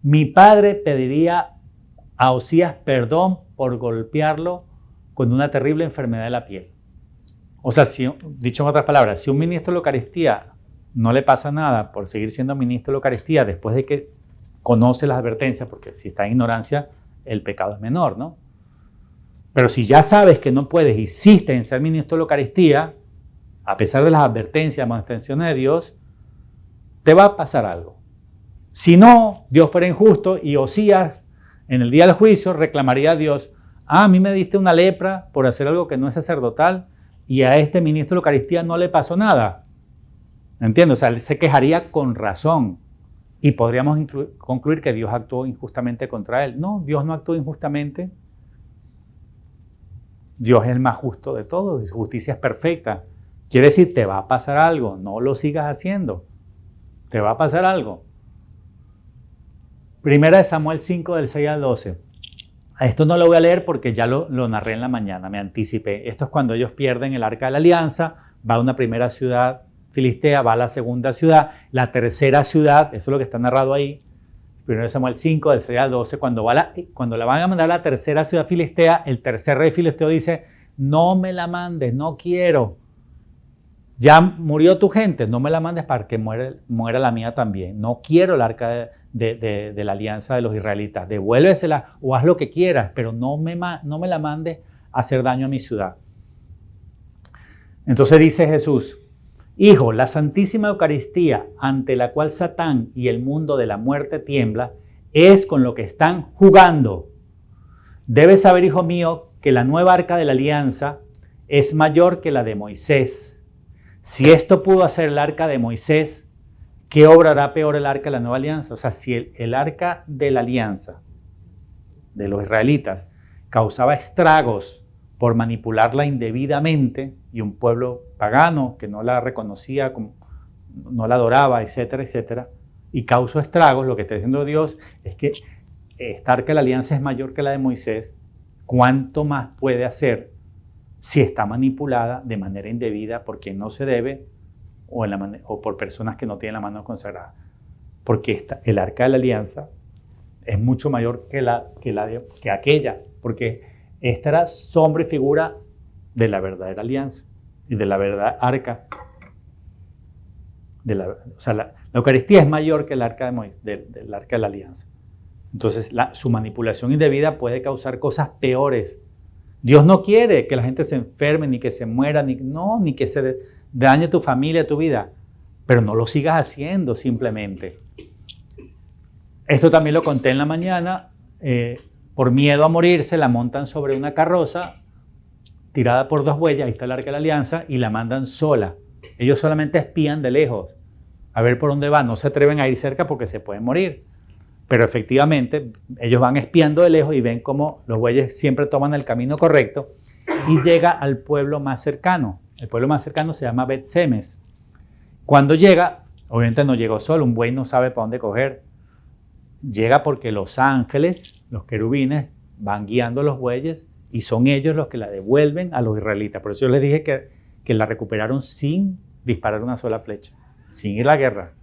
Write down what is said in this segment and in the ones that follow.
mi padre pediría a Osías perdón por golpearlo con una terrible enfermedad de la piel. O sea, dicho en otras palabras, si un ministro de la Eucaristía no le pasa nada por seguir siendo ministro de la Eucaristía después de que conoce las advertencias, porque si está en ignorancia, el pecado es menor, ¿no? Pero si ya sabes que no puedes, insistes en ser ministro de la Eucaristía, a pesar de las advertencias, amonestaciones de Dios, te va a pasar algo. Si no, Dios fuera injusto y Osías, en el día del juicio, reclamaría a Dios, a mí me diste una lepra por hacer algo que no es sacerdotal y a este ministro de la Eucaristía no le pasó nada. ¿Entiendes? O sea, él se quejaría con razón y podríamos concluir que Dios actuó injustamente contra él. No, Dios no actuó injustamente. Dios es el más justo de todos y su justicia es perfecta. Quiere decir, te va a pasar algo, no lo sigas haciendo. Te va a pasar algo. Primera de Samuel 5, del 6 al 12. A esto no lo voy a leer porque ya lo narré en la mañana, me anticipé. Esto es cuando ellos pierden el Arca de la Alianza, va a una primera ciudad filistea, va a la segunda ciudad, la tercera ciudad, eso es lo que está narrado ahí, 1 Samuel 5, del 6 al 12, cuando la van a mandar a la tercera ciudad filistea, el tercer rey filisteo dice, no me la mandes, no quiero. Ya murió tu gente, no me la mandes para que muera la mía también. No quiero el arca de la alianza de los israelitas. Devuélvesela o haz lo que quieras, pero no me la mandes a hacer daño a mi ciudad. Entonces dice Jesús, Hijo, la Santísima Eucaristía, ante la cual Satán y el mundo de la muerte tiembla, es con lo que están jugando. Debes saber, hijo mío, que la nueva arca de la alianza es mayor que la de Moisés. Si esto pudo hacer el arca de Moisés, ¿qué obrará peor el arca de la nueva alianza? O sea, si el arca de la alianza de los israelitas causaba estragos por manipularla indebidamente y un pueblo pagano que no la reconocía, no la adoraba, etcétera, etcétera, y causó estragos, lo que está diciendo Dios es que esta arca de la alianza es mayor que la de Moisés. ¿Cuánto más puede hacer si está manipulada de manera indebida por quien no se debe o por personas que no tienen la mano consagrada? Porque el arca de la alianza es mucho mayor que aquella, porque esta era sombra y figura de la verdadera alianza y de la verdadera arca. O sea, la Eucaristía es mayor que el arca del arca de la alianza. Entonces, su manipulación indebida puede causar cosas peores. Dios no quiere que la gente se enferme, ni que se muera, ni que se dañe tu familia, tu vida. Pero no lo sigas haciendo simplemente. Esto también lo conté en la mañana. Por miedo a morirse, la montan sobre una carroza tirada por 2 bueyes, ahí está el arca de la alianza, y la mandan sola. Ellos solamente espían de lejos, a ver por dónde va. No se atreven a ir cerca porque se pueden morir. Pero efectivamente, ellos van espiando de lejos y ven cómo los bueyes siempre toman el camino correcto y llega al pueblo más cercano. El pueblo más cercano se llama Bet-Semes. Cuando llega, obviamente no llegó solo, un buey no sabe para dónde coger. Llega porque los ángeles, los querubines, van guiando los bueyes y son ellos los que la devuelven a los israelitas. Por eso yo les dije que la recuperaron sin disparar una sola flecha, sin ir a la guerra.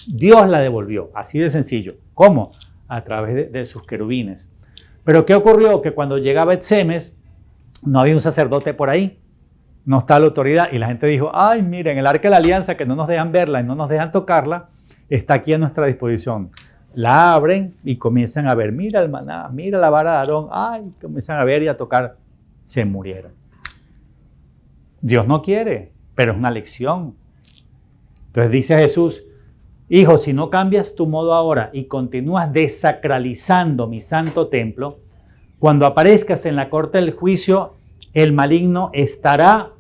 Dios la devolvió, así de sencillo. ¿Cómo? A través de sus querubines. Pero ¿qué ocurrió? Que cuando llega Bet-Semes, no había un sacerdote por ahí, no está la autoridad, y la gente dijo, ay, miren, el arca de la alianza, que no nos dejan verla y no nos dejan tocarla, está aquí a nuestra disposición. La abren y comienzan a ver, mira el maná, mira la vara de Aarón, ay, comienzan a ver y a tocar, se murieron. Dios no quiere, pero es una lección. Entonces dice Jesús, Hijo, si no cambias tu modo ahora y continúas desacralizando mi santo templo, cuando aparezcas en la corte del juicio, el maligno estará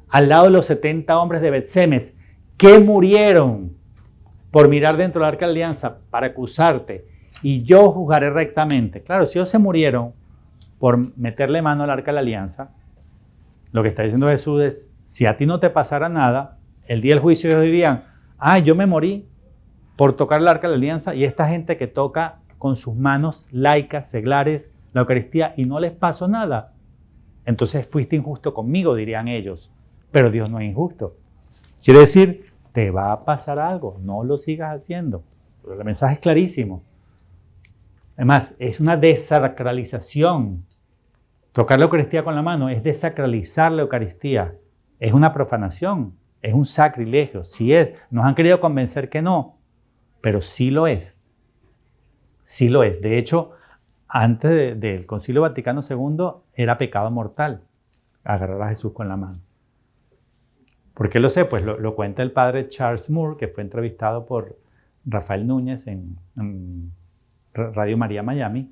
al lado de los 70 hombres de Bet-Semes que murieron por mirar dentro del arca de la alianza para acusarte, y yo juzgaré rectamente. Claro, si ellos se murieron por meterle mano al arca de la alianza, lo que está diciendo Jesús es, si a ti no te pasara nada, el día del juicio ellos dirían, yo me morí por tocar el arca de la alianza, y esta gente que toca con sus manos laicas, seglares, la Eucaristía, y no les pasó nada, entonces fuiste injusto conmigo, dirían ellos. Pero Dios no es injusto. Quiere decir, te va a pasar algo, no lo sigas haciendo. El mensaje es clarísimo. Además, es una desacralización. Tocar la Eucaristía con la mano es desacralizar la Eucaristía. Es una profanación, es un sacrilegio. Sí es. Nos han querido convencer que no, pero sí lo es. Sí lo es. De hecho, antes del Concilio Vaticano II era pecado mortal agarrar a Jesús con la mano. ¿Por qué lo sé? Pues lo cuenta el padre Charles Moore, que fue entrevistado por Rafael Núñez en Radio María Miami.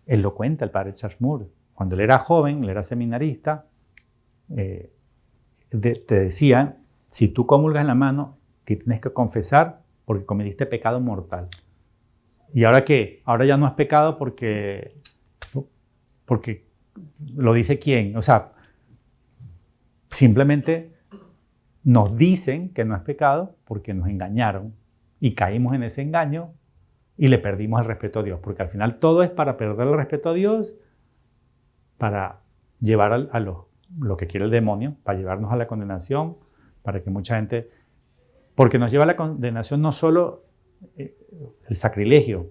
Él lo cuenta, el padre Charles Moore. Cuando él era joven, él era seminarista, te decían, si tú comulgas en la mano, te tienes que confesar porque cometiste pecado mortal. ¿Y ahora qué? Ahora ya no es pecado porque lo dice quién. O sea, simplemente nos dicen que no es pecado porque nos engañaron y caímos en ese engaño y le perdimos el respeto a Dios. Porque al final todo es para perder el respeto a Dios, para llevar a lo que quiere el demonio, para llevarnos a la condenación, para que mucha gente... Porque nos lleva a la condenación no solo el sacrilegio,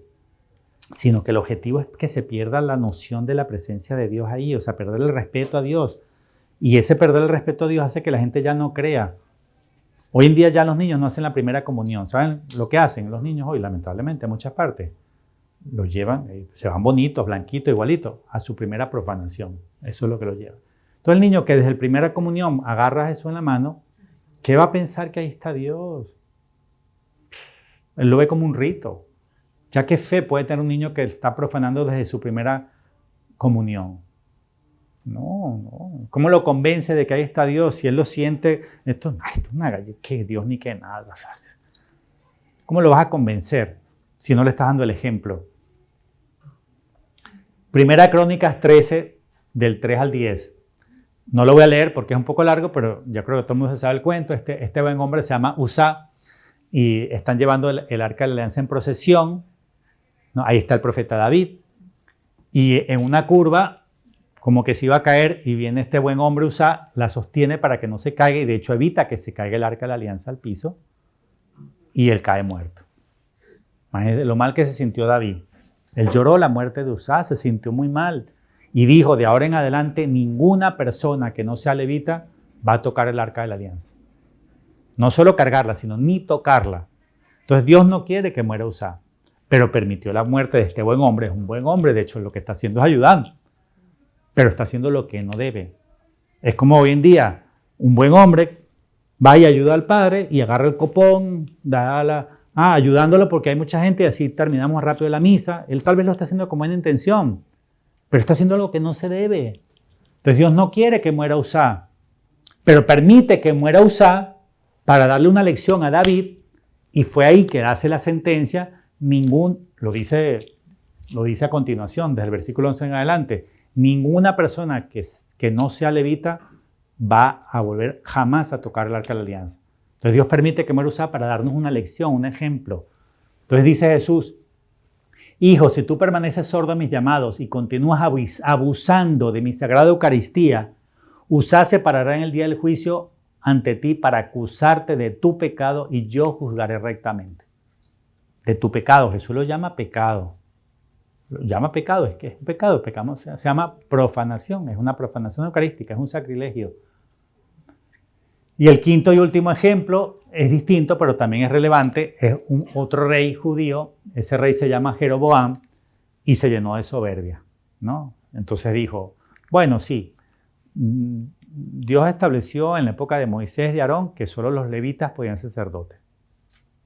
sino que el objetivo es que se pierda la noción de la presencia de Dios ahí, o sea, perder el respeto a Dios. Y ese perder el respeto a Dios hace que la gente ya no crea. Hoy en día ya los niños no hacen la primera comunión. ¿Saben lo que hacen los niños hoy? Lamentablemente, en muchas partes. Los llevan, se van bonitos, blanquitos, igualitos, a su primera profanación. Eso es lo que los lleva. Entonces el niño que desde la primera comunión agarra a Jesús en la mano, ¿qué va a pensar que ahí está Dios? Él lo ve como un rito. ¿Ya qué fe puede tener un niño que está profanando desde su primera comunión? No. ¿Cómo lo convence de que ahí está Dios? Si él lo siente, esto es una galleta, que Dios ni que nada. ¿Cómo lo vas a convencer si no le estás dando el ejemplo? Primera Crónicas 13, del 3 al 10. No lo voy a leer porque es un poco largo, pero yo creo que todo el mundo se sabe el cuento. Este buen hombre se llama Uzá y están llevando el arca de la alianza en procesión. ¿No? Ahí está el profeta David. Y en una curva, como que se iba a caer, y viene este buen hombre Uzá, la sostiene para que no se caiga y de hecho evita que se caiga el arca de la alianza al piso y él cae muerto. Imagínense lo mal que se sintió David. Él lloró la muerte de Uzá, se sintió muy mal y dijo, de ahora en adelante ninguna persona que no sea levita va a tocar el arca de la alianza. No solo cargarla, sino ni tocarla. Entonces Dios no quiere que muera Uzá, pero permitió la muerte de este buen hombre. Es un buen hombre, de hecho lo que está haciendo es ayudando, pero está haciendo lo que no debe. Es como hoy en día, un buen hombre va y ayuda al padre y agarra el copón, ayudándolo porque hay mucha gente y así terminamos rápido la misa. Él tal vez lo está haciendo con buena intención, pero está haciendo algo que no se debe. Entonces Dios no quiere que muera Uzá, pero permite que muera Uzá para darle una lección a David y fue ahí que hace la sentencia. Lo dice a continuación, desde el versículo 11 en adelante, ninguna persona que no sea levita va a volver jamás a tocar el arca de la alianza. Entonces Dios permite que muera Uzá para darnos una lección, un ejemplo. Entonces dice Jesús, hijo, si tú permaneces sordo a mis llamados y continúas abusando de mi sagrada Eucaristía, Uzá se parará en el día del juicio ante ti para acusarte de tu pecado y yo juzgaré rectamente. De tu pecado, Jesús lo llama pecado. Lo llama pecado, es que es un pecado, pecamos, se llama profanación, es una profanación eucarística, es un sacrilegio. Y el quinto y último ejemplo es distinto, pero también es relevante, es otro rey judío, ese rey se llama Jeroboam y se llenó de soberbia, ¿no? Entonces dijo, bueno, sí, Dios estableció en la época de Moisés y Aarón que solo los levitas podían ser sacerdotes.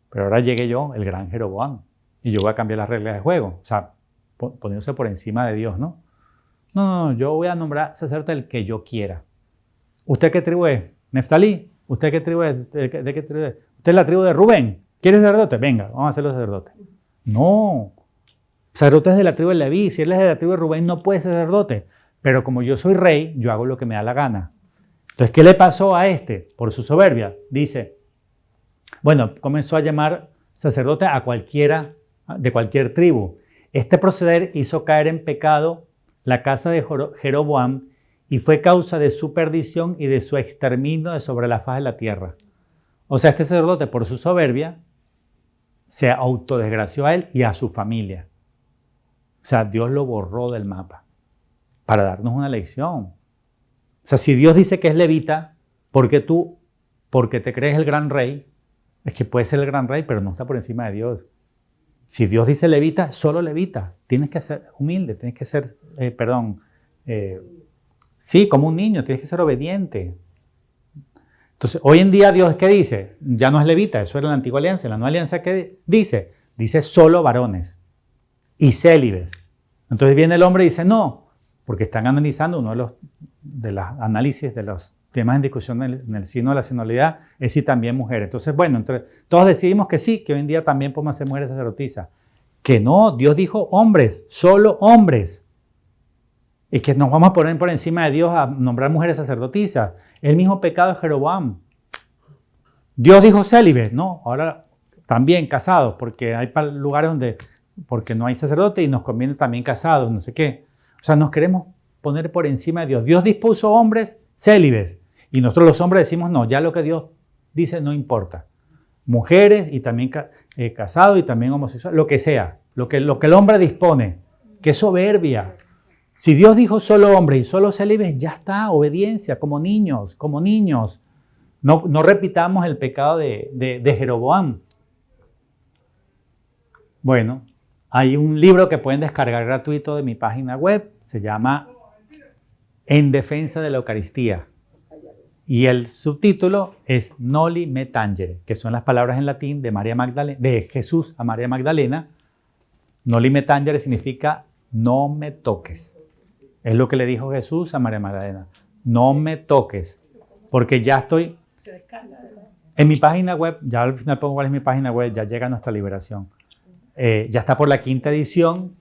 Pero ahora llegué yo, el gran Jeroboam, y yo voy a cambiar las reglas de juego, o sea, poniéndose por encima de Dios, ¿no? No, yo voy a nombrar sacerdote el que yo quiera. ¿Usted qué tribu es? ¿Neftalí? ¿Usted qué tribu es? ¿De qué tribu es? ¿Usted es la tribu de Rubén? ¿Quiere sacerdote? Venga, vamos a hacerlo sacerdote. No, sacerdote es de la tribu de Leví, si él es de la tribu de Rubén no puede ser sacerdote, pero como yo soy rey, yo hago lo que me da la gana. Entonces, ¿qué le pasó a este? Por su soberbia, dice, bueno, comenzó a llamar sacerdote a cualquiera, de cualquier tribu. Este proceder hizo caer en pecado la casa de Jeroboam y fue causa de su perdición y de su exterminio de sobre la faz de la tierra. O sea, este sacerdote, por su soberbia, se autodesgració a él y a su familia. O sea, Dios lo borró del mapa para darnos una lección. O sea, si Dios dice que es levita, ¿por qué tú, porque te crees el gran rey? Es que puede ser el gran rey, pero no está por encima de Dios. Si Dios dice levita, solo levita. Tienes que ser humilde, tienes que ser, sí, como un niño, tienes que ser obediente. Entonces, hoy en día Dios, ¿qué dice? Ya no es levita, eso era la antigua alianza. La nueva alianza, ¿qué dice? Dice solo varones y célibes. Entonces viene el hombre y dice no, porque están analizando uno de los análisis de los temas en discusión en el signo de la sinodalidad es si también mujeres. Entonces, bueno, todos decidimos que sí, que hoy en día también podemos ser mujeres sacerdotisas. Que no, Dios dijo hombres, solo hombres. Y que nos vamos a poner por encima de Dios a nombrar mujeres sacerdotisas. El mismo pecado de Jeroboam. Dios dijo célibes, no, ahora también casados, porque hay lugares porque no hay sacerdote y nos conviene también casados, no sé qué. O sea, nos queremos poner por encima de Dios. Dios dispuso hombres célibes y nosotros los hombres decimos no, ya lo que Dios dice no importa. Mujeres y también casados y también homosexuales, lo que sea, lo que el hombre dispone. ¡Qué soberbia! Si Dios dijo solo hombres y solo célibes, ya está, obediencia, como niños, como niños. No repitamos el pecado de Jeroboam. Bueno, hay un libro que pueden descargar gratuito de mi página web, se llama En defensa de la Eucaristía. Y el subtítulo es Noli me tangere, que son las palabras en latín de Jesús a María Magdalena. Noli me tangere significa no me toques. Es lo que le dijo Jesús a María Magdalena. No me toques, porque ya estoy... En mi página web, ya al final pongo cuál es mi página web, ya llega nuestra liberación. Ya está por la 5ª edición.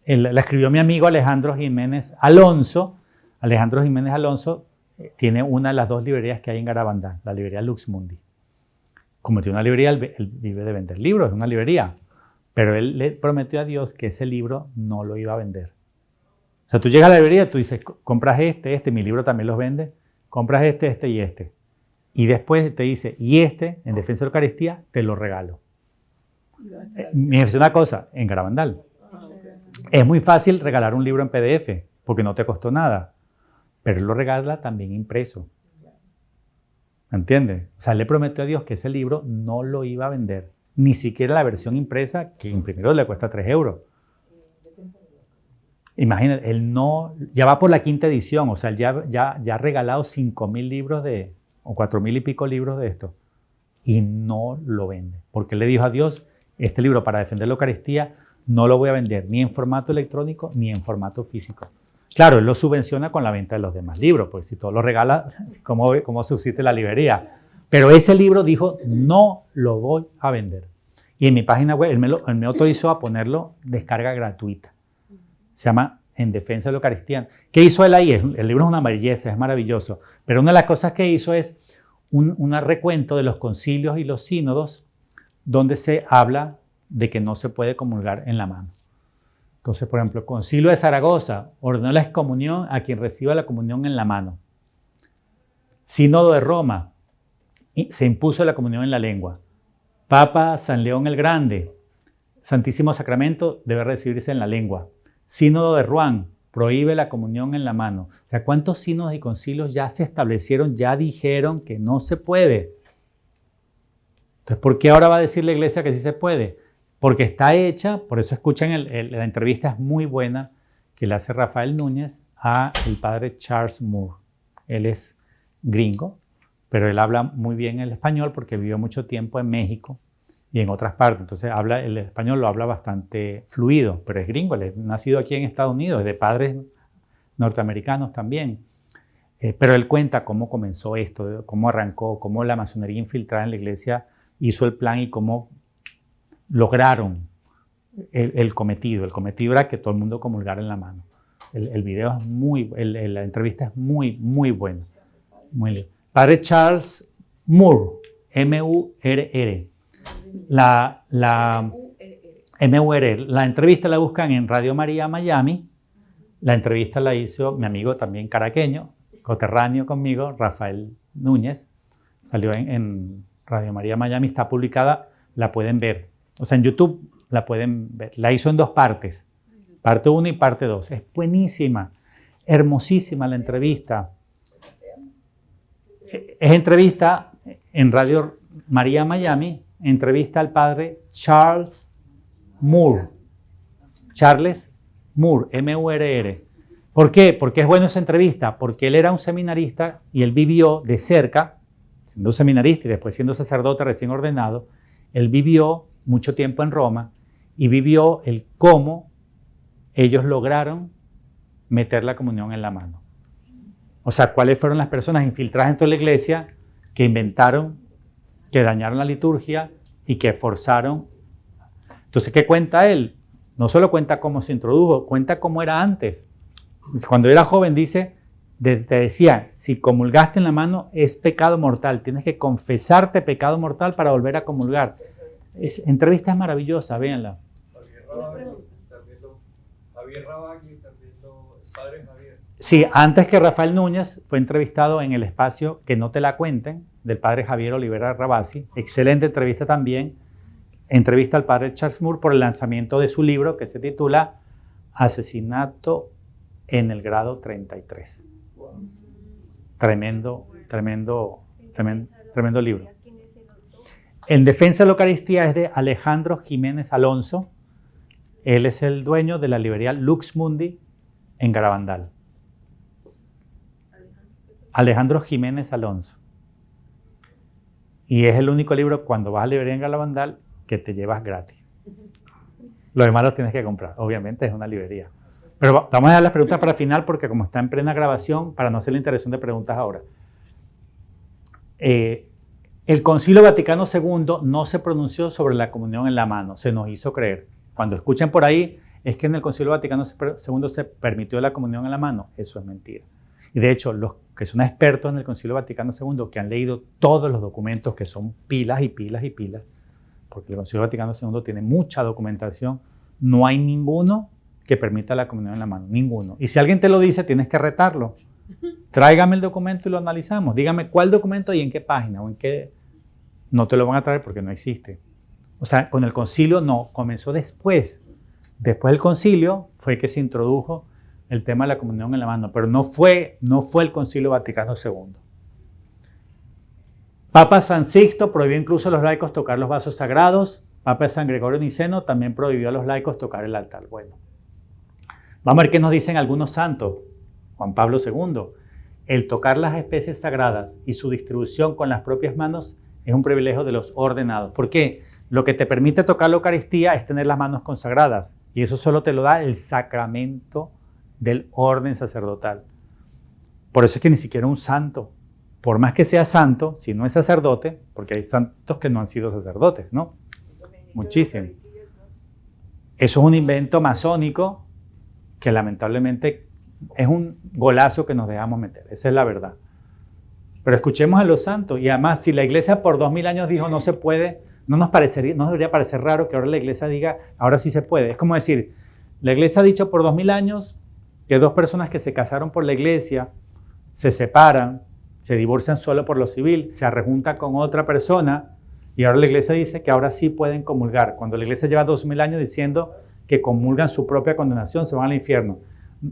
La escribió mi amigo Alejandro Jiménez Alonso. Alejandro Jiménez Alonso tiene una de las 2 librerías que hay en Garabandal, la librería Lux Mundi. Como tiene una librería, él vive de vender libros, es una librería. Pero él le prometió a Dios que ese libro no lo iba a vender. O sea, tú llegas a la librería, tú dices, compras mi libro también los vende, compras este y este. Y después te dice, y en defensa de la Eucaristía, te lo regalo. Me dice una cosa, en Garabandal. Es muy fácil regalar un libro en PDF, porque no te costó nada. Pero él lo regala también impreso. ¿Entiendes? O sea, él le prometió a Dios que ese libro no lo iba a vender. Ni siquiera la versión impresa, que imprimirlo le cuesta 3 euros. Imagínate, él ya va por la 5ª edición, o sea, él ya ha regalado 5.000 libros o 4.000 y pico libros de esto. Y no lo vende. Porque él le dijo a Dios, este libro para defender la Eucaristía no lo voy a vender ni en formato electrónico ni en formato físico. Claro, él lo subvenciona con la venta de los demás libros, porque si todo lo regala, ¿cómo subsiste la librería? Pero ese libro dijo, no lo voy a vender. Y en mi página web, él me autorizó a ponerlo descarga gratuita. Se llama En defensa de la Eucaristía. ¿Qué hizo él ahí? El libro es una belleza, es maravilloso. Pero una de las cosas que hizo es un recuento de los concilios y los sínodos donde se habla de que no se puede comulgar en la mano. Entonces, por ejemplo, el Concilio de Zaragoza ordenó la excomunión a quien reciba la comunión en la mano. Sínodo de Roma se impuso la comunión en la lengua. Papa San León el Grande, Santísimo Sacramento debe recibirse en la lengua. Sínodo de Rouen prohíbe la comunión en la mano. O sea, ¿cuántos sínodos y concilios ya se establecieron, ya dijeron que no se puede? Entonces, ¿por qué ahora va a decir la iglesia que sí se puede? Porque está hecha, por eso escuchan la entrevista, es muy buena, que le hace Rafael Núñez a el padre Charles Moore. Él es gringo, pero él habla muy bien el español porque vivió mucho tiempo en México y en otras partes. Entonces el español lo habla bastante fluido, pero es gringo, él es nacido aquí en Estados Unidos, es de padres norteamericanos también. Pero él cuenta cómo comenzó esto, cómo arrancó, cómo la masonería infiltrada en la iglesia hizo el plan y cómo lograron el cometido. El cometido era que todo el mundo comulgara en la mano. El video es la entrevista es muy, muy buena. Muy lindo. Padre Charles Moore, M-U-R-R. M-U-R-R. La entrevista la buscan en Radio María Miami. La entrevista la hizo mi amigo también caraqueño, coterráneo conmigo, Rafael Núñez. Salió en Radio María Miami está publicada, la pueden ver. O sea, en YouTube la pueden ver. La hizo en 2 partes, parte 1 y parte 2. Es buenísima, hermosísima la entrevista. Es entrevista en Radio María Miami, entrevista al padre Charles Moore. Charles Moore, M-U-R-R. ¿Por qué? Porque es buena esa entrevista, porque él era un seminarista y él vivió de cerca, siendo un seminarista y después siendo sacerdote recién ordenado, él vivió mucho tiempo en Roma y vivió el cómo ellos lograron meter la comunión en la mano. O sea, cuáles fueron las personas infiltradas dentro de la iglesia que inventaron, que dañaron la liturgia y que forzaron. Entonces, ¿qué cuenta él? No solo cuenta cómo se introdujo, cuenta cómo era antes. Cuando era joven dice, te decía, si comulgaste en la mano es pecado mortal, tienes que confesarte pecado mortal para volver a comulgar. Entrevista es maravillosa, véanla. Javier Rabagui, también el padre Javier. Sí, antes que Rafael Núñez fue entrevistado en el espacio Que no te la cuenten, del padre Javier Olivera Rabasi. Excelente entrevista también. Entrevista al padre Charles Moore por el lanzamiento de su libro que se titula Asesinato en el grado 33. Tremendo libro. En defensa de la Eucaristía es de Alejandro Jiménez Alonso. Él es el dueño de la librería Lux Mundi en Garabandal. Alejandro Jiménez Alonso. Y es el único libro cuando vas a la librería en Garabandal que te llevas gratis. Los demás los tienes que comprar. Obviamente es una librería. Pero vamos a dar las preguntas para el final porque como está en plena grabación, para no hacer la interacción de preguntas ahora. El Concilio Vaticano II no se pronunció sobre la comunión en la mano, se nos hizo creer. Cuando escuchen por ahí, es que en el Concilio Vaticano II se permitió la comunión en la mano. Eso es mentira. Y de hecho, los que son expertos en el Concilio Vaticano II, que han leído todos los documentos, que son pilas y pilas y pilas, porque el Concilio Vaticano II tiene mucha documentación, no hay ninguno que permita la comunión en la mano, ninguno. Y si alguien te lo dice, tienes que retarlo. Tráigame el documento y lo analizamos. Dígame cuál documento y en qué página o en qué. No te lo van a traer porque no existe. O sea, con el concilio no, comenzó después. Después del concilio fue que se introdujo el tema de la comunión en la mano, pero no fue el Concilio Vaticano II. Papa San Sixto prohibió incluso a los laicos tocar los vasos sagrados. Papa San Gregorio Niceno también prohibió a los laicos tocar el altar. Bueno, vamos a ver qué nos dicen algunos santos. Juan Pablo II. El tocar las especies sagradas y su distribución con las propias manos es un privilegio de los ordenados. ¿Por qué? Lo que te permite tocar la Eucaristía es tener las manos consagradas y eso solo te lo da el sacramento del orden sacerdotal. Por eso es que ni siquiera un santo, por más que sea santo, si no es sacerdote, porque hay santos que no han sido sacerdotes, ¿no? Muchísimo. Eso es un invento masónico que lamentablemente es un golazo que nos dejamos meter. Esa es la verdad. Pero escuchemos a los santos. Y además, si la iglesia por 2000 años dijo no se puede, no debería parecer raro que ahora la iglesia diga ahora sí se puede. Es como decir, la iglesia ha dicho por 2000 años que 2 personas que se casaron por la iglesia se separan, se divorcian solo por lo civil, se arrejuntan con otra persona y ahora la iglesia dice que ahora sí pueden comulgar. Cuando la iglesia lleva 2000 años diciendo que comulgan su propia condenación, se van al infierno.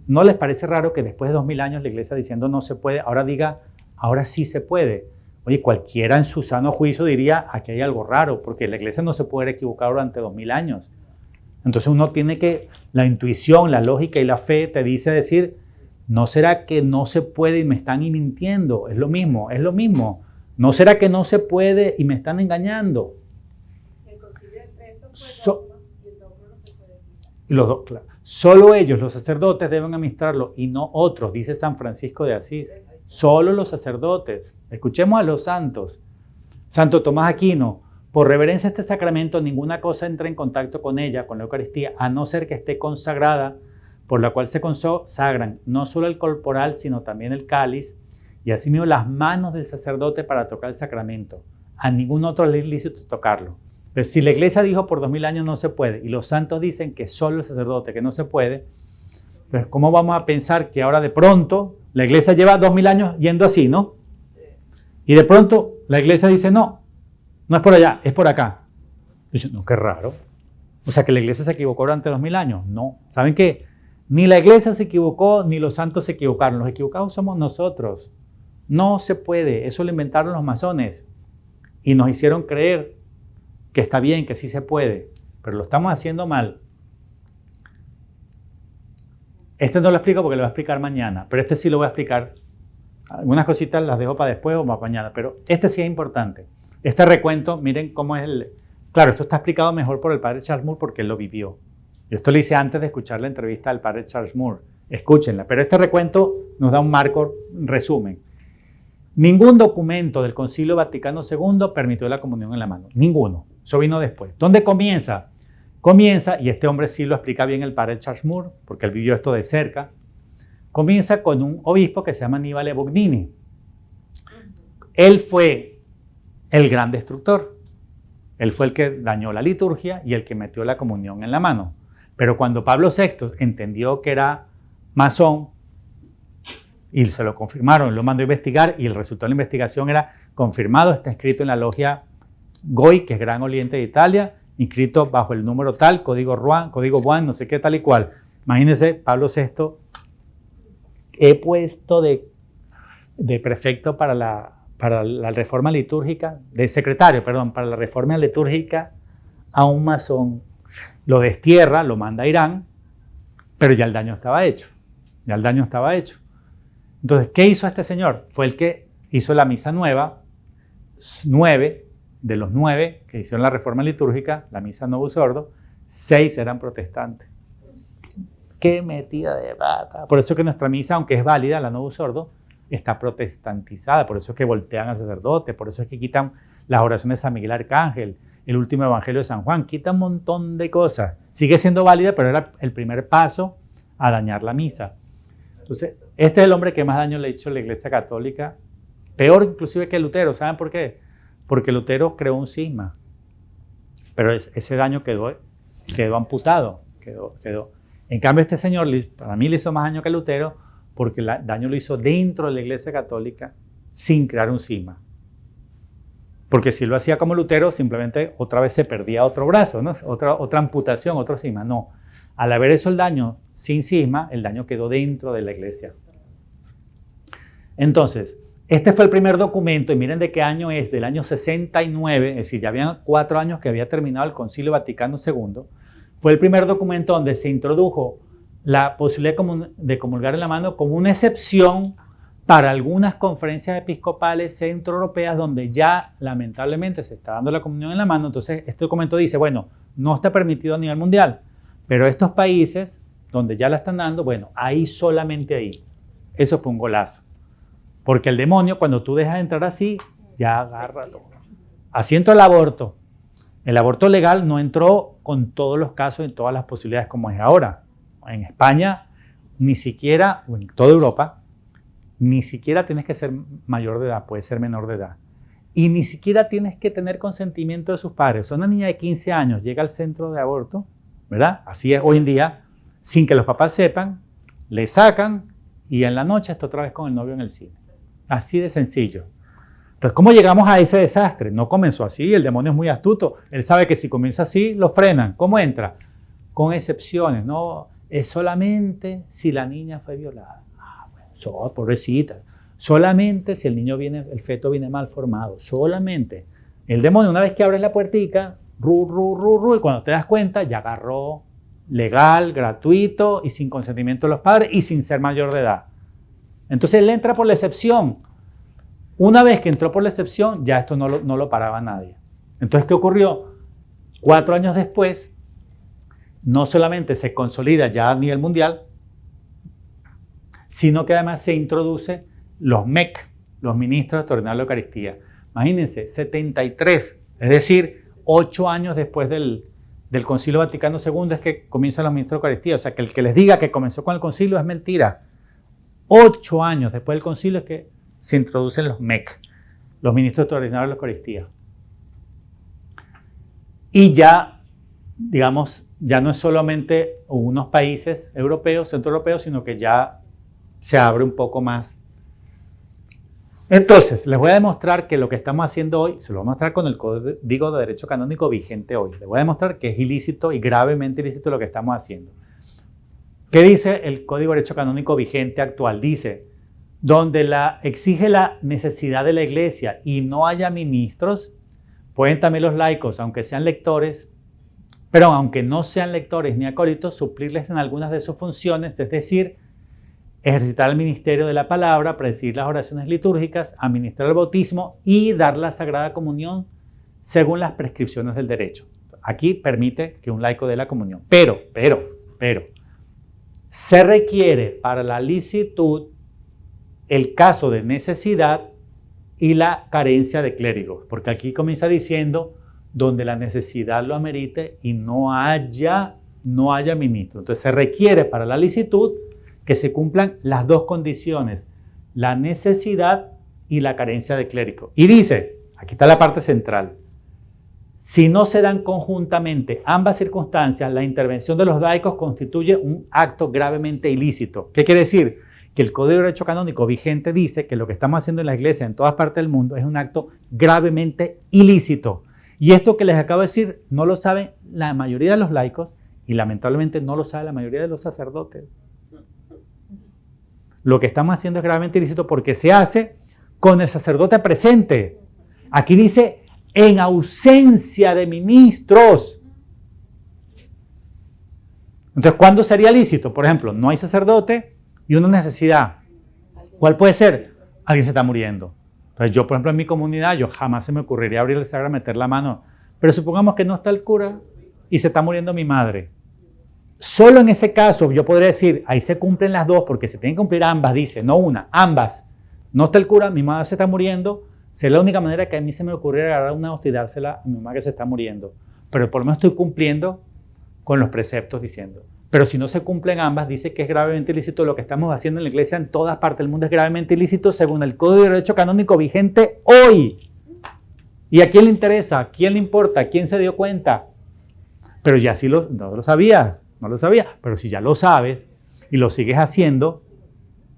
¿No les parece raro que después de 2000 años la iglesia diciendo no se puede, ahora diga, ahora sí se puede? Oye, cualquiera en su sano juicio diría, aquí hay algo raro, porque la iglesia no se puede equivocar durante 2000 años. Entonces uno tiene que, la intuición, la lógica y la fe te dice decir, ¿no será que no se puede y me están mintiendo? Es lo mismo, es lo mismo. ¿No será que no se puede y me están engañando? El concilio de Trento fue dogma y el dogma no se puede quitar. Los dos, claro. Solo ellos, los sacerdotes, deben administrarlo y no otros, dice San Francisco de Asís. Solo los sacerdotes. Escuchemos a los santos. Santo Tomás Aquino, por reverencia a este sacramento, ninguna cosa entra en contacto con ella, con la Eucaristía, a no ser que esté consagrada, por la cual se consagran no solo el corporal, sino también el cáliz, y asimismo las manos del sacerdote para tocar el sacramento. A ningún otro le es lícito tocarlo. Pero si la iglesia dijo por 2000 años no se puede, y los santos dicen que solo el sacerdote, que no se puede, pues ¿cómo vamos a pensar que ahora de pronto la iglesia lleva 2000 años yendo así, ¿no? Y de pronto la iglesia dice no. No es por allá, es por acá. Dicen, no, qué raro. O sea, que la iglesia se equivocó durante 2000 años. No. ¿Saben qué? Ni la iglesia se equivocó, ni los santos se equivocaron. Los equivocados somos nosotros. No se puede. Eso lo inventaron los masones. Y nos hicieron creer que está bien, que sí se puede. Pero lo estamos haciendo mal. Este no lo explico porque lo voy a explicar mañana. Pero este sí lo voy a explicar. Algunas cositas las dejo para después o para mañana. Pero este sí es importante. Este recuento, miren cómo es el... Claro, esto está explicado mejor por el padre Charles Moore porque él lo vivió. Yo esto lo hice antes de escuchar la entrevista del padre Charles Moore. Escúchenla. Pero este recuento nos da un marco, un resumen. Ningún documento del Concilio Vaticano II permitió la comunión en la mano. Ninguno. Eso vino después. ¿Dónde comienza? Comienza, y este hombre sí lo explica bien el padre Charles Moore, porque él vivió esto de cerca. Comienza con un obispo que se llama Annibale Bognini. Él fue el gran destructor. Él fue el que dañó la liturgia y el que metió la comunión en la mano. Pero cuando Pablo VI entendió que era masón y se lo confirmaron, lo mandó a investigar y el resultado de la investigación era confirmado, está escrito en la logia GOI, que es Gran Oriente de Italia, inscrito bajo el número tal, código Juan, no sé qué tal y cual. Imagínense, Pablo VI, he puesto de prefecto para la reforma litúrgica, de secretario, perdón, para la reforma litúrgica a un masón. Lo destierra, lo manda a Irán, pero ya el daño estaba hecho. Ya el daño estaba hecho. Entonces, ¿qué hizo este señor? Fue el que hizo la misa nueva, 9 de los 9 que hicieron la reforma litúrgica, la misa Novus Ordo, 6 eran protestantes. ¡Qué metida de pata! Por eso que nuestra misa, aunque es válida, la Novus Ordo, está protestantizada, por eso es que voltean al sacerdote, por eso es que quitan las oraciones de San Miguel Arcángel, el último evangelio de San Juan, quitan un montón de cosas. Sigue siendo válida, pero era el primer paso a dañar la misa. Entonces, este es el hombre que más daño le ha hecho a la Iglesia Católica, peor inclusive que Lutero. ¿Saben por qué? Porque Lutero creó un cisma, pero ese daño quedó amputado, quedó. En cambio, este señor, para mí le hizo más daño que Lutero, porque el daño lo hizo dentro de la Iglesia Católica sin crear un cisma. Porque si lo hacía como Lutero, simplemente otra vez se perdía otro brazo, ¿no? Otra amputación, otro cisma. No. Al haber hecho el daño sin cisma, el daño quedó dentro de la Iglesia. Entonces, este fue el primer documento, y miren de qué año es, del año 69, es decir, ya habían 4 años que había terminado el Concilio Vaticano II. Fue el primer documento donde se introdujo la posibilidad de comulgar en la mano como una excepción para algunas conferencias episcopales centroeuropeas donde ya lamentablemente se está dando la comunión en la mano. Entonces este documento dice, bueno, no está permitido a nivel mundial, pero estos países donde ya la están dando, bueno, ahí solamente ahí. Eso fue un golazo. Porque el demonio, cuando tú dejas de entrar así, ya agarra todo. Así entró el aborto. El aborto legal no entró con todos los casos y todas las posibilidades como es ahora. En España, ni siquiera, o en toda Europa, ni siquiera tienes que ser mayor de edad, puedes ser menor de edad. Y ni siquiera tienes que tener consentimiento de sus padres. O sea, una niña de 15 años llega al centro de aborto, ¿verdad? Así es hoy en día, sin que los papás sepan, le sacan y en la noche está otra vez con el novio en el cine. Así de sencillo. Entonces, ¿cómo llegamos a ese desastre? No comenzó así, el demonio es muy astuto. Él sabe que si comienza así, lo frenan. ¿Cómo entra? Con excepciones, no es solamente si la niña fue violada. Bueno, pobrecita. Solamente si el feto viene mal formado. Solamente. El demonio, una vez que abres la puertica, y cuando te das cuenta, ya agarró legal, gratuito y sin consentimiento de los padres y sin ser mayor de edad. Entonces él entra por la excepción. Una vez que entró por la excepción, ya esto no lo paraba nadie. Entonces, ¿qué ocurrió? 4 años después, no solamente se consolida ya a nivel mundial, sino que además se introduce los MEC, los ministros extraordinarios de la Eucaristía. Imagínense, 73, es decir, 8 años después del Concilio Vaticano II es que comienzan los ministros de Eucaristía. O sea, que el que les diga que comenzó con el concilio es mentira. 8 años después del concilio es que se introducen los MEC, los ministros extraordinarios de la Eucaristía. Y ya, digamos, ya no es solamente unos países europeos, centroeuropeos, sino que ya se abre un poco más Entonces, les voy a demostrar que lo que estamos haciendo hoy, se lo voy a mostrar con el Código de Derecho Canónico vigente hoy. Les voy a demostrar que es ilícito y gravemente ilícito lo que estamos haciendo. ¿Qué dice el Código de Derecho Canónico vigente actual? Dice, donde exige la necesidad de la iglesia y no haya ministros, pueden también los laicos, aunque sean lectores, pero aunque no sean lectores ni acólitos, suplirles en algunas de sus funciones, es decir, ejercitar el ministerio de la palabra, presidir las oraciones litúrgicas, administrar el bautismo y dar la Sagrada Comunión según las prescripciones del derecho. Aquí permite que un laico dé la comunión. Pero, se requiere para la licitud el caso de necesidad y la carencia de clérigos, porque aquí comienza diciendo donde la necesidad lo amerite y no haya ministro. Entonces se requiere para la licitud que se cumplan las dos condiciones, la necesidad y la carencia de clérigo. Y dice, aquí está la parte central, si no se dan conjuntamente ambas circunstancias, la intervención de los laicos constituye un acto gravemente ilícito. ¿Qué quiere decir? Que el Código de Derecho Canónico vigente dice que lo que estamos haciendo en la iglesia en todas partes del mundo es un acto gravemente ilícito. Y esto que les acabo de decir no lo saben la mayoría de los laicos y lamentablemente no lo sabe la mayoría de los sacerdotes. Lo que estamos haciendo es gravemente ilícito porque se hace con el sacerdote presente. Aquí dice, en ausencia de ministros. Entonces, ¿cuándo sería lícito? Por ejemplo, no hay sacerdote y una necesidad. ¿Cuál puede ser? Alguien se está muriendo. Entonces, yo, por ejemplo, en mi comunidad, yo jamás se me ocurriría abrir el sagrario, meter la mano. Pero supongamos que no está el cura y se está muriendo mi madre. Solo en ese caso yo podría decir, ahí se cumplen las dos, porque se tienen que cumplir ambas, dice, no una, ambas. No está el cura, mi madre se está muriendo, es la única manera que a mí se me ocurriera agarrar una hostia y dársela a mi mamá que se está muriendo. Pero por lo menos estoy cumpliendo con los preceptos diciendo. Pero si no se cumplen ambas, dice que es gravemente ilícito. Lo que estamos haciendo en la iglesia en todas partes del mundo es gravemente ilícito según el Código de Derecho Canónico vigente hoy. ¿Y a quién le interesa? ¿A quién le importa? ¿A quién se dio cuenta? Pero ya sí no lo sabías, no lo sabía. Pero si ya lo sabes y lo sigues haciendo,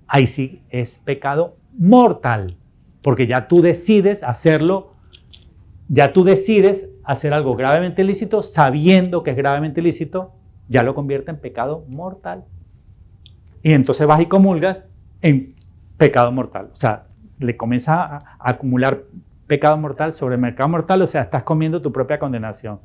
ahí sí es pecado mortal. Porque ya tú decides hacerlo, ya tú decides hacer algo gravemente ilícito, sabiendo que es gravemente ilícito, ya lo convierte en pecado mortal. Y entonces vas y comulgas en pecado mortal. O sea, le comienzas a acumular pecado mortal sobre el pecado mortal, o sea, estás comiendo tu propia condenación.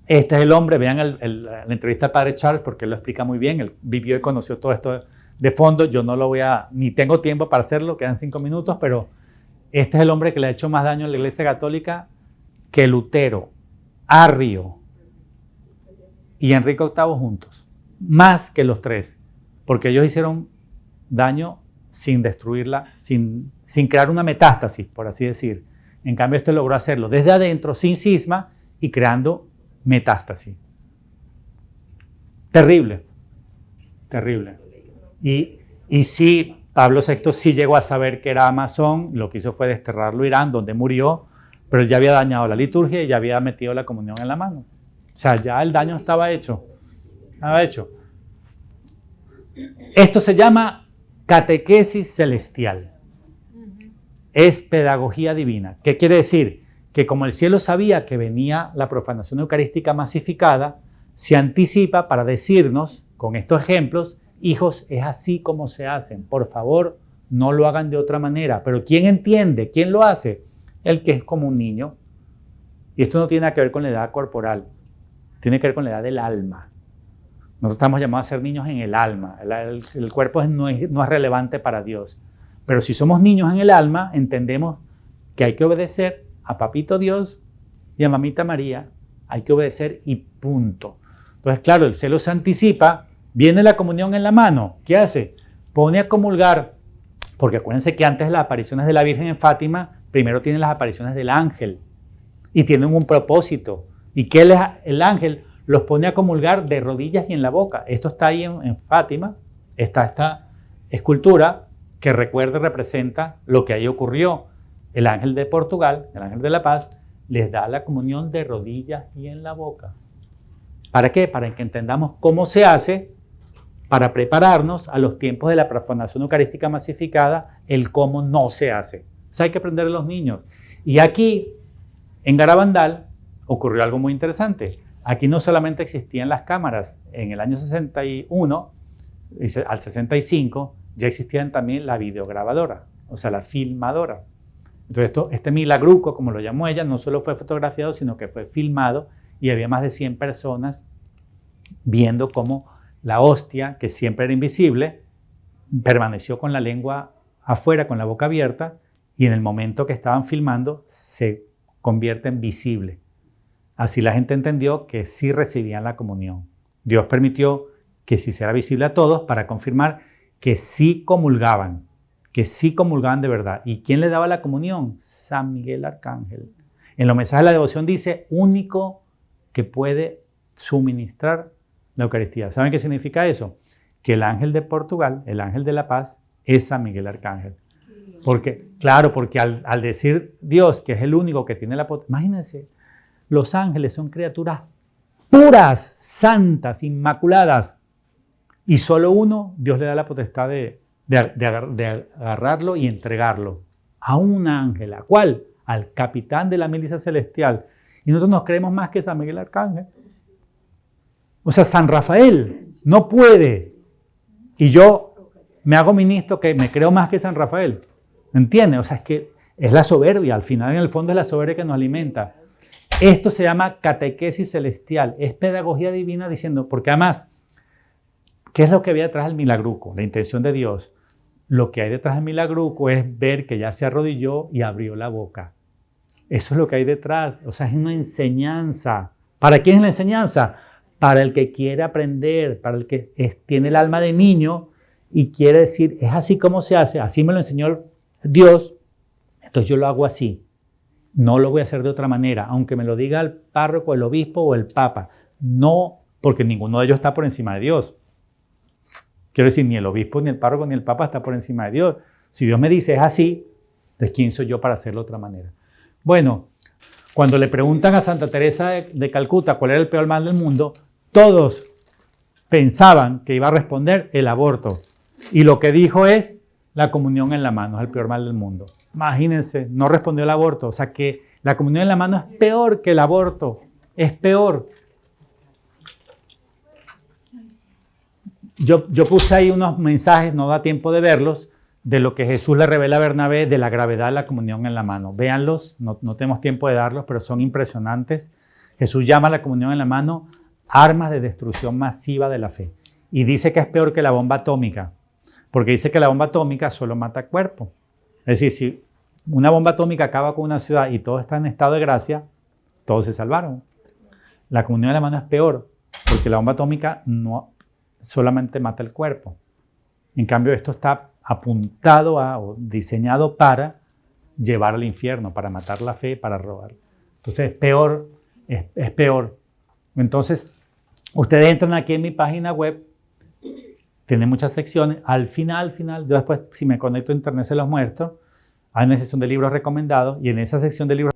Este es el hombre, vean la entrevista al padre Charles, porque él lo explica muy bien, él vivió y conoció todo esto de fondo, yo no lo voy a, ni tengo tiempo para hacerlo, quedan 5 minutos, pero este es el hombre que le ha hecho más daño a la Iglesia Católica que Lutero, Arrio y Enrique VIII juntos, más que los tres, porque ellos hicieron daño sin destruirla, sin crear una metástasis, por así decir. En cambio, este logró hacerlo desde adentro, sin cisma, y creando metástasis. Terrible, terrible. Y sí, Pablo VI sí llegó a saber que era masón, lo que hizo fue desterrarlo a Irán, donde murió, pero él ya había dañado la liturgia y ya había metido la comunión en la mano. O sea, ya el daño estaba hecho. Estaba hecho. Esto se llama catequesis celestial. Es pedagogía divina. ¿Qué quiere decir? Que como el cielo sabía que venía la profanación eucarística masificada, se anticipa para decirnos, con estos ejemplos, hijos, es así como se hacen. Por favor, no lo hagan de otra manera. Pero ¿quién entiende? ¿Quién lo hace? El que es como un niño. Y esto no tiene nada que ver con la edad corporal. Tiene que ver con la edad del alma. Nosotros estamos llamados a ser niños en el alma. El cuerpo no es relevante para Dios. Pero si somos niños en el alma, entendemos que hay que obedecer a Papito Dios y a Mamita María. Hay que obedecer y punto. Entonces, claro, el cielo se anticipa. Viene la comunión en la mano. ¿Qué hace? Pone a comulgar. Porque acuérdense que antes de las apariciones de la Virgen en Fátima, primero tienen las apariciones del ángel. Y tienen un propósito. ¿Y qué el ángel? Los pone a comulgar de rodillas y en la boca. Esto está ahí en Fátima. Está esta escultura que recuerda y representa lo que ahí ocurrió. El ángel de Portugal, el ángel de la paz, les da la comunión de rodillas y en la boca. ¿Para qué? Para que entendamos cómo se hace para prepararnos a los tiempos de la profanación eucarística masificada, el cómo no se hace. O sea, hay que aprender a los niños. Y aquí, en Garabandal, ocurrió algo muy interesante. Aquí no solamente existían las cámaras, en el año 61 al 65 ya existían también la videograbadora, o sea, la filmadora. Entonces, este milagruco, como lo llamó ella, no solo fue fotografiado, sino que fue filmado y había más de 100 personas viendo cómo la hostia, que siempre era invisible, permaneció con la lengua afuera, con la boca abierta, y en el momento que estaban filmando se convierte en visible. Así la gente entendió que sí recibían la comunión. Dios permitió que sí sea visible a todos para confirmar que sí comulgaban de verdad. ¿Y quién le daba la comunión? San Miguel Arcángel. En los mensajes de la devoción dice, único que puede suministrar la Eucaristía. ¿Saben qué significa eso? Que el ángel de Portugal, el ángel de la paz, es San Miguel Arcángel. Porque al decir Dios que es el único que tiene la potestad, imagínense, los ángeles son criaturas puras, santas, inmaculadas, y solo uno, Dios le da la potestad de agarrarlo y entregarlo a un ángel. ¿A cuál? Al capitán de la milicia celestial. Y nosotros nos creemos más que San Miguel Arcángel. O sea, San Rafael no puede. Y yo me hago ministro que me creo más que San Rafael. ¿Entiendes? O sea, es que es la soberbia. Al final, en el fondo, es la soberbia que nos alimenta. Esto se llama catequesis celestial. Es pedagogía divina diciendo, porque además, ¿qué es lo que había detrás del milagruco? La intención de Dios. Lo que hay detrás del milagruco es ver que ya se arrodilló y abrió la boca. Eso es lo que hay detrás. O sea, es una enseñanza. ¿Para quién es la enseñanza? Para el que quiere aprender, para el que tiene el alma de niño y quiere decir, es así como se hace, así me lo enseñó Dios, entonces yo lo hago así. No lo voy a hacer de otra manera, aunque me lo diga el párroco, el obispo o el papa. No, porque ninguno de ellos está por encima de Dios. Quiero decir, ni el obispo, ni el párroco, ni el papa está por encima de Dios. Si Dios me dice es así, entonces ¿quién soy yo para hacerlo de otra manera? Bueno, cuando le preguntan a Santa Teresa de Calcuta cuál era el peor mal del mundo, todos pensaban que iba a responder el aborto. Y lo que dijo es la comunión en la mano, es el peor mal del mundo. Imagínense, no respondió el aborto. O sea que la comunión en la mano es peor que el aborto. Es peor. Yo puse ahí unos mensajes, no da tiempo de verlos, de lo que Jesús le revela a Bernabé de la gravedad de la comunión en la mano. Véanlos, no tenemos tiempo de darlos, pero son impresionantes. Jesús llama a la comunión en la mano armas de destrucción masiva de la fe. Y dice que es peor que la bomba atómica, porque dice que la bomba atómica solo mata cuerpo. Es decir, si una bomba atómica acaba con una ciudad y todos están en estado de gracia, todos se salvaron. La comunión en la mano es peor, porque la bomba atómica no solamente mata el cuerpo. En cambio, esto está apuntado o diseñado para llevar al infierno, para matar la fe, para robar. Entonces es peor, es peor. Entonces, ustedes entran aquí en mi página web, tiene muchas secciones. Al final, yo después, si me conecto a internet, se los muestro. Hay una sección de libros recomendados y en esa sección de libros